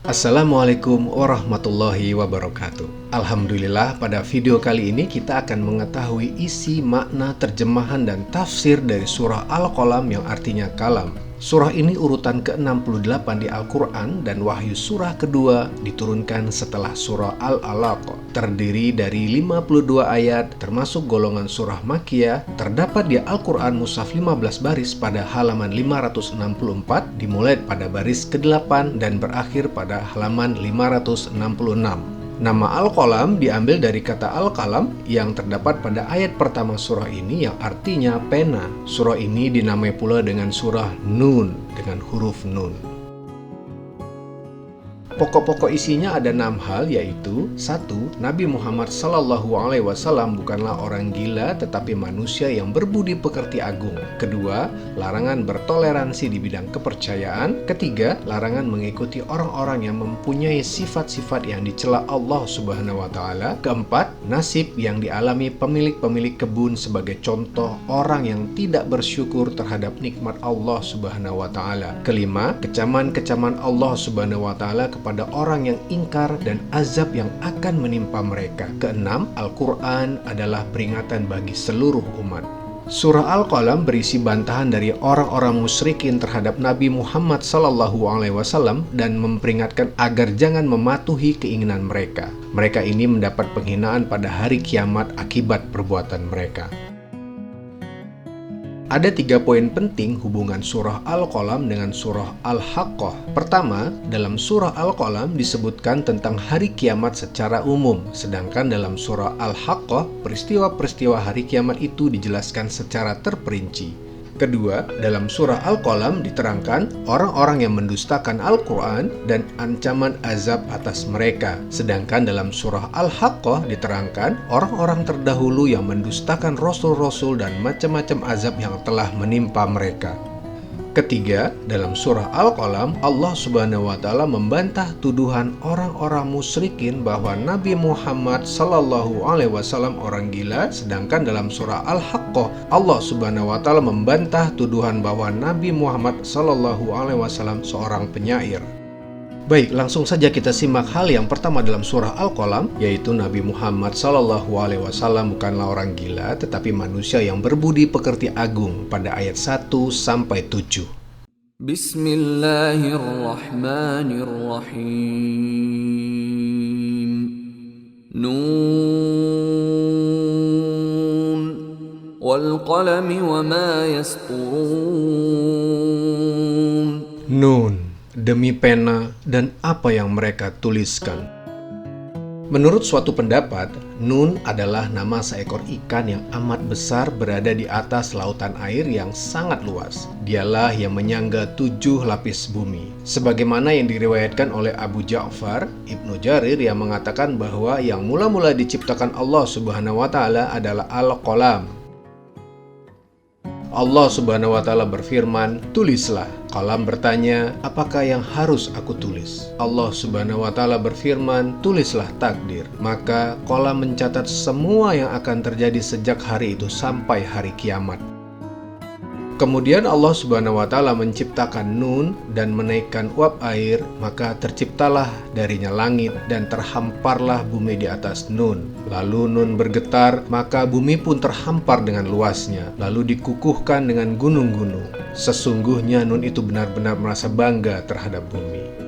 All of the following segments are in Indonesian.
Assalamualaikum warahmatullahi wabarakatuh. Alhamdulillah, pada video kali ini kita akan mengetahui isi, makna, terjemahan, dan tafsir dari surah Al-Qalam yang artinya kalam. Surah ini urutan ke-68 di Al-Quran dan wahyu surah kedua diturunkan setelah surah Al-Alaq. Terdiri dari 52 ayat termasuk golongan surah Makkiyah. Terdapat di Al-Quran mushaf 15 baris pada halaman 564 dimulai pada baris ke-8 dan berakhir pada halaman 566. Nama Al-Qalam diambil dari kata Al-Qalam yang terdapat pada ayat pertama surah ini yang artinya pena. Surah ini dinamai pula dengan surah Nun dengan huruf Nun. Pokok-pokok isinya ada 6 hal, yaitu 1. Nabi Muhammad SAW bukanlah orang gila tetapi manusia yang berbudi pekerti agung. 2. Larangan bertoleransi di bidang kepercayaan. 3. Larangan mengikuti orang-orang yang mempunyai sifat-sifat yang dicela Allah Subhanahu wa Ta'ala. 4. Nasib yang dialami pemilik-pemilik kebun sebagai contoh orang yang tidak bersyukur terhadap nikmat Allah Subhanahu wa Ta'ala. 5. Kecaman-kecaman Allah Subhanahu wa Ta'ala pada orang yang ingkar dan azab yang akan menimpa mereka. 6. Al-Quran adalah peringatan bagi seluruh umat. Surah Al-Qalam berisi bantahan dari orang-orang musyrikin terhadap Nabi Muhammad SAW dan memperingatkan agar jangan mematuhi keinginan mereka. Mereka ini mendapat penghinaan pada hari kiamat akibat perbuatan mereka. Ada 3 poin penting hubungan surah Al-Qalam dengan surah Al-Haqqah. Pertama, dalam surah Al-Qalam disebutkan tentang hari kiamat secara umum, sedangkan dalam surah Al-Haqqah, peristiwa-peristiwa hari kiamat itu dijelaskan secara terperinci. Kedua, dalam surah Al-Qalam diterangkan orang-orang yang mendustakan Al-Quran dan ancaman azab atas mereka. Sedangkan dalam surah Al-Haqqah diterangkan orang-orang terdahulu yang mendustakan rasul-rasul dan macam-macam azab yang telah menimpa mereka. Ketiga, dalam surah Al-Qalam, Allah Subhanahu wa Ta'ala membantah tuduhan orang-orang musyrikin bahwa Nabi Muhammad SAW orang gila, sedangkan dalam surah Al-Haqqah, Allah Subhanahu wa Ta'ala membantah tuduhan bahwa Nabi Muhammad SAW seorang penyair. Baik, langsung saja kita simak hal yang pertama dalam surah Al-Qalam, yaitu Nabi Muhammad SAW bukanlah orang gila, tetapi manusia yang berbudi pekerti agung pada ayat 1-7. Bismillahirrahmanirrahim. Nun wal qalami wa ma yasturun. Nun, demi pena dan apa yang mereka tuliskan. Menurut suatu pendapat, Nun adalah nama seekor ikan yang amat besar berada di atas lautan air yang sangat luas. Dialah yang menyangga 7 lapis bumi. Sebagaimana yang diriwayatkan oleh Abu Ja'far, Ibnu Jarir yang mengatakan bahwa yang mula-mula diciptakan Allah Subhanahu wa Ta'ala adalah Al-Qalam. Allah Subhanahu wa Ta'ala berfirman, "Tulislah." Qalam bertanya, "Apakah yang harus aku tulis?" Allah Subhanahu wa Ta'ala berfirman, "Tulislah takdir." Maka qalam mencatat semua yang akan terjadi sejak hari itu sampai hari kiamat. Kemudian Allah Subhanahu wa Ta'ala menciptakan Nun dan menaikkan uap air, maka terciptalah darinya langit dan terhamparlah bumi di atas Nun. Lalu Nun bergetar, maka bumi pun terhampar dengan luasnya, lalu dikukuhkan dengan gunung-gunung. Sesungguhnya Nun itu benar-benar merasa bangga terhadap bumi.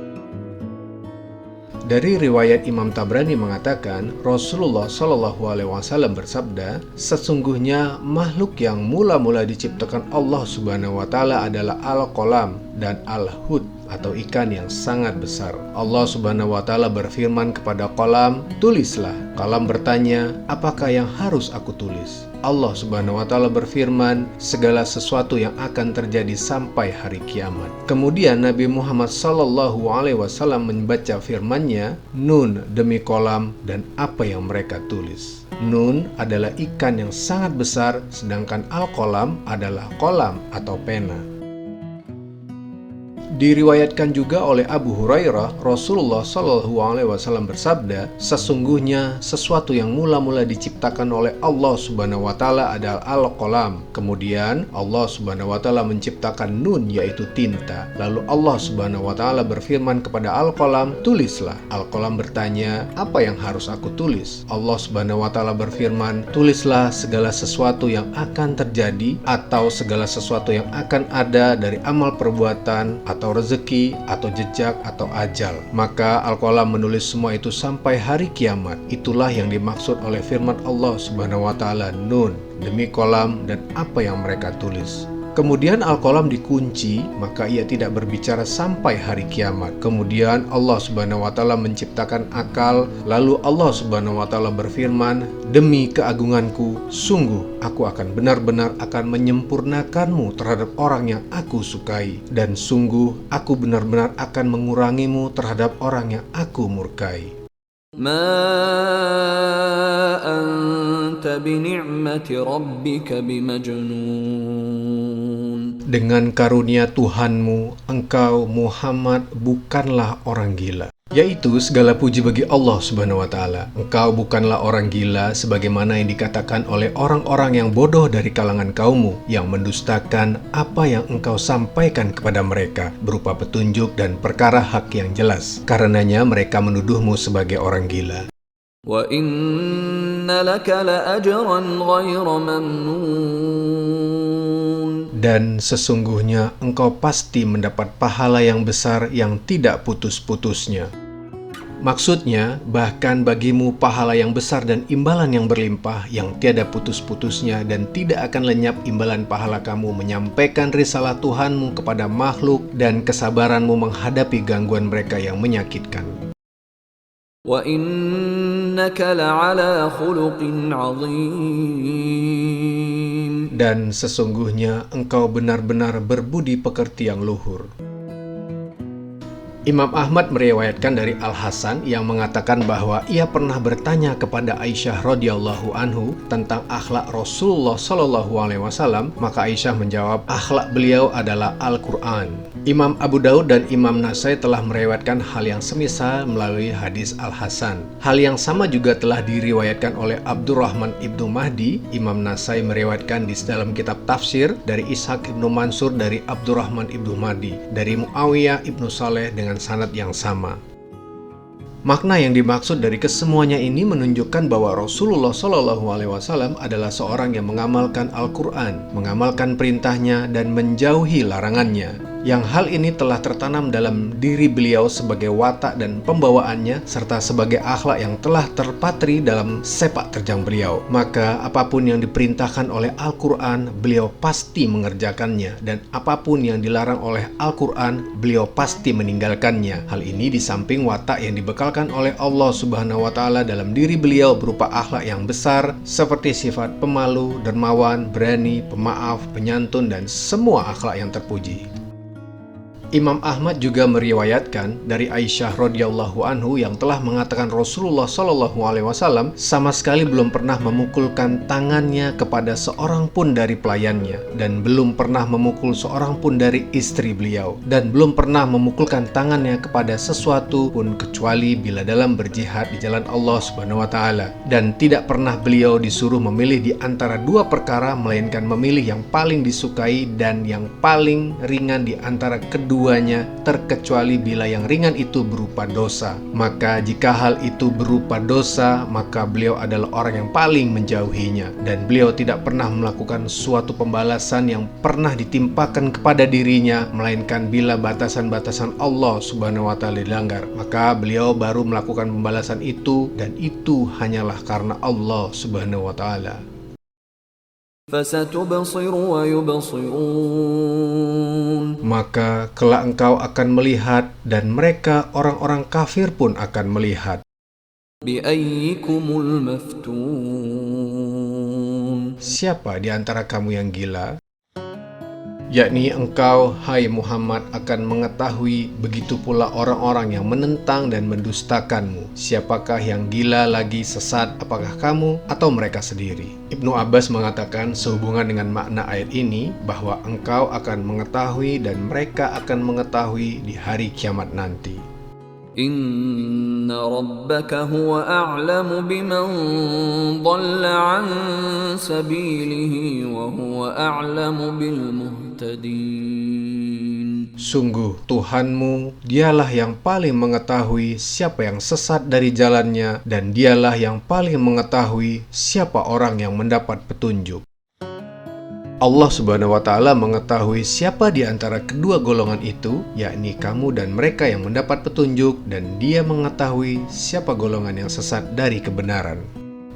Dari riwayat Imam Tabrani mengatakan, Rasulullah SAW bersabda, "Sesungguhnya makhluk yang mula-mula diciptakan Allah Subhanahu wa Ta'ala adalah Al-Qalam dan Al-Hud atau ikan yang sangat besar." Allah Subhanahu wa Ta'ala berfirman kepada Qalam, "Tulislah." Qalam bertanya, "Apakah yang harus aku tulis?" Allah Subhanahu wa Ta'ala berfirman, "Segala sesuatu yang akan terjadi sampai hari kiamat." Kemudian Nabi Muhammad SAW membaca firman-Nya, "Nun demi Qalam dan apa yang mereka tulis." Nun adalah ikan yang sangat besar, sedangkan Al-Qalam adalah kolam atau pena. Diriwayatkan juga oleh Abu Hurairah, Rasulullah SAW bersabda, sesungguhnya sesuatu yang mula-mula diciptakan oleh Allah Subhanahu wa Ta'ala adalah Al-Qalam. Kemudian Allah Subhanahu wa Ta'ala menciptakan Nun, yaitu tinta. Lalu Allah Subhanahu wa Ta'ala berfirman kepada Al-Qalam, tulislah. Al-Qalam bertanya, apa yang harus aku tulis? Allah Subhanahu wa Ta'ala berfirman, tulislah segala sesuatu yang akan terjadi atau segala sesuatu yang akan ada dari amal perbuatan atau rezeki, atau jejak, atau ajal. Maka Al-Qalam menulis semua itu sampai hari kiamat. Itulah yang dimaksud oleh firman Allah Subhanahu wa Ta'ala, Nun, demi kolam dan apa yang mereka tulis. Kemudian Al-Qalam dikunci, maka ia tidak berbicara sampai hari kiamat. Kemudian Allah Subhanahu wa Ta'ala menciptakan akal, lalu Allah Subhanahu wa Ta'ala berfirman, demi keagunganku, sungguh aku akan benar-benar akan menyempurnakanmu terhadap orang yang aku sukai, dan sungguh aku benar-benar akan mengurangimu terhadap orang yang aku murkai. ما أنت بنعمة ربك بمجنون. Dengan karunia Tuhanmu, engkau Muhammad bukanlah orang gila. Yaitu segala puji bagi Allah Subhanahu wa Ta'ala. Engkau bukanlah orang gila sebagaimana yang dikatakan oleh orang-orang yang bodoh dari kalangan kaummu, yang mendustakan apa yang engkau sampaikan kepada mereka berupa petunjuk dan perkara hak yang jelas. Karenanya mereka menuduhmu sebagai orang gila. وَإِنَّ لَكَ لَأَجْرًا غَيْرَ مَمْنُونٍ. Dan sesungguhnya engkau pasti mendapat pahala yang besar yang tidak putus-putusnya. Maksudnya, bahkan bagimu pahala yang besar dan imbalan yang berlimpah yang tiada putus-putusnya, dan tidak akan lenyap imbalan pahala kamu menyampaikan risalah Tuhanmu kepada makhluk dan kesabaranmu menghadapi gangguan mereka yang menyakitkan. وَإِنَّكَ لَعَلَى خُلُقٍ عَظِيمٍ. Dan sesungguhnya engkau benar-benar berbudi pekerti yang luhur. Imam Ahmad meriwayatkan dari Al-Hasan yang mengatakan bahwa ia pernah bertanya kepada Aisyah radhiyallahu anhu tentang akhlak Rasulullah sallallahu alaihi wasallam, maka Aisyah menjawab, akhlak beliau adalah Al-Qur'an. Imam Abu Daud dan Imam Nasai telah meriwayatkan hal yang semisal melalui hadis Al-Hasan. Hal yang sama juga telah diriwayatkan oleh Abdurrahman ibnu Mahdi. Imam Nasai meriwayatkan di dalam kitab tafsir dari Ishaq ibnu Mansur dari Abdurrahman ibnu Mahdi, dari Muawiyah ibnu Saleh dengan sanad yang sama. Makna yang dimaksud dari kesemuanya ini menunjukkan bahwa Rasulullah SAW adalah seorang yang mengamalkan Al-Quran, mengamalkan perintahnya dan menjauhi larangannya. Yang hal ini telah tertanam dalam diri beliau sebagai watak dan pembawaannya, serta sebagai akhlak yang telah terpatri dalam sepak terjang beliau. Maka apapun yang diperintahkan oleh Al-Quran, beliau pasti mengerjakannya, dan apapun yang dilarang oleh Al-Quran, beliau pasti meninggalkannya. Hal ini di samping watak yang dibekalkan oleh Allah Subhanahu wa Ta'ala dalam diri beliau berupa akhlak yang besar, seperti sifat pemalu, dermawan, berani, pemaaf, penyantun, dan semua akhlak yang terpuji. Imam Ahmad juga meriwayatkan dari Aisyah radhiyallahu anhu yang telah mengatakan Rasulullah sallallahu alaihi wasallam sama sekali belum pernah memukulkan tangannya kepada seorang pun dari pelayannya, dan belum pernah memukul seorang pun dari istri beliau, dan belum pernah memukulkan tangannya kepada sesuatu pun kecuali bila dalam berjihad di jalan Allah Subhanahu wa Ta'ala, dan tidak pernah beliau disuruh memilih di antara dua perkara melainkan memilih yang paling disukai dan yang paling ringan di antara keduanya, terkecuali bila yang ringan itu berupa dosa. Maka jika hal itu berupa dosa, maka beliau adalah orang yang paling menjauhinya, dan beliau tidak pernah melakukan suatu pembalasan yang pernah ditimpakan kepada dirinya, melainkan bila batasan-batasan Allah Subhanahu wa Ta'ala dilanggar, maka beliau baru melakukan pembalasan itu, dan itu hanyalah karena Allah Subhanahu wa Ta'ala. فَسَتُبْصِرُ وَيُبْصِرُونَ. Maka kelak engkau akan melihat, dan mereka orang-orang kafir pun akan melihat. بِأَيِّكُمُ الْمَفْتُونُ. Siapa di antara kamu yang gila? yakni engkau, hai Muhammad, akan mengetahui, begitu pula orang-orang yang menentang dan mendustakanmu. Siapakah yang gila lagi sesat, apakah kamu atau mereka sendiri? Ibnu Abbas mengatakan sehubungan dengan makna ayat ini bahwa engkau akan mengetahui dan mereka akan mengetahui di hari kiamat nanti. Inna rabbaka huwa a'lamu biman dhalla an sabilihi wa huwa a'lamu bil muhtadin. Sungguh Tuhanmu, dialah yang paling mengetahui siapa yang sesat dari jalannya, dan dialah yang paling mengetahui siapa orang yang mendapat petunjuk. Allah Subhanahu wa Ta'ala mengetahui siapa di antara kedua golongan itu, yakni kamu dan mereka yang mendapat petunjuk, dan Dia mengetahui siapa golongan yang sesat dari kebenaran.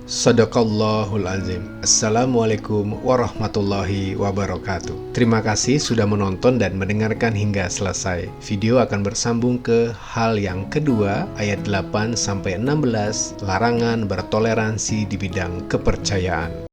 Shadaqallahul azim. Assalamualaikum warahmatullahi wabarakatuh. Terima kasih sudah menonton dan mendengarkan hingga selesai. Video akan bersambung ke hal yang kedua, ayat 8-16, larangan bertoleransi di bidang kepercayaan.